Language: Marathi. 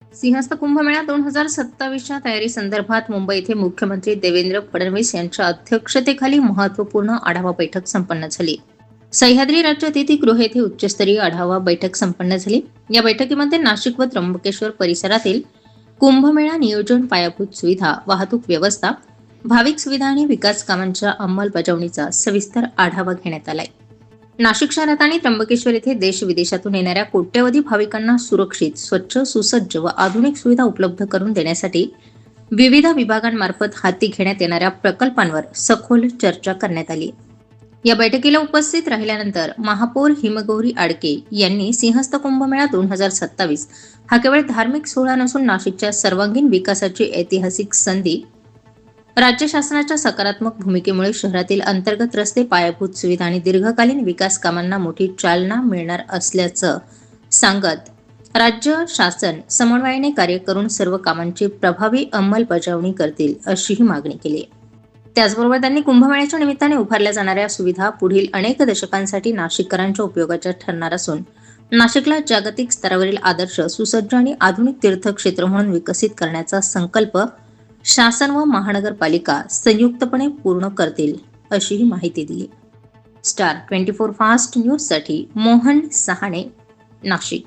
सिंहस्थ कुंभमेळा 2027च्या तयारी संदर्भात मुंबई येथे मुख्यमंत्री देवेंद्र फडणवीस यांच्या अध्यक्षतेखाली महत्त्वपूर्ण आढावा बैठक संपन्न झाली. सह्याद्री राज्य अतिथीगृह येथे उच्चस्तरीय आढावा बैठक संपन्न झाली. या बैठकीमध्ये नाशिक व त्र्यंबकेश्वर परिसरातील कुंभमेळा नियोजन, पायाभूत सुविधा, वाहतूक व्यवस्था, भाविक सुविधा आणि विकास कामांच्या अंमलबजावणीचा सविस्तर आढावा घेण्यात आलाय. नाशिक शहरात आणि त्र्यंबकेश्वर येथे देश विदेशातून येणाऱ्या कोट्यवधी भाविकांना सुरक्षित, स्वच्छ, सुसज्ज व आधुनिक सुविधा उपलब्ध करून देण्यासाठी विविध विभागांमार्फत हाती घेण्यात येणाऱ्या प्रकल्पांवर सखोल चर्चा करण्यात आली. या बैठकीला उपस्थित राहिल्यानंतर महापौर हिमगौरी आडके यांनी सिंहस्थ कुंभमेळा 2027 हा केवळ धार्मिक सोहळा नसून नाशिकच्या सर्वांगीण विकासाची ऐतिहासिक संधी, राज्य शासनाच्या सकारात्मक भूमिकेमुळे शहरातील अंतर्गत रस्ते, पायाभूत सुविधा आणि दीर्घकालीन विकास कामांना मोठी चालना मिळणार असल्याचं सांगत राज्य शासन समन्वयाने कार्य करून सर्व कामांची प्रभावी अंमलबजावणी करतील अशीही मागणी केली. त्याचबरोबर त्यांनी कुंभमेळ्याच्या निमित्ताने उभारल्या जाणाऱ्या सुविधा पुढील अनेक दशकांसाठी नाशिककरांच्या उपयोगाच्या ठरणार असून नाशिकला जागतिक स्तरावरील आदर्श, सुसज्ज आणि आधुनिक तीर्थक्षेत्र म्हणून विकसित करण्याचा संकल्प शासन व महानगरपालिका संयुक्तपणे पूर्ण करतील अशीही माहिती दिली. स्टार 24 फास्ट न्यूज साठी मोहन सहाणे, नाशिक.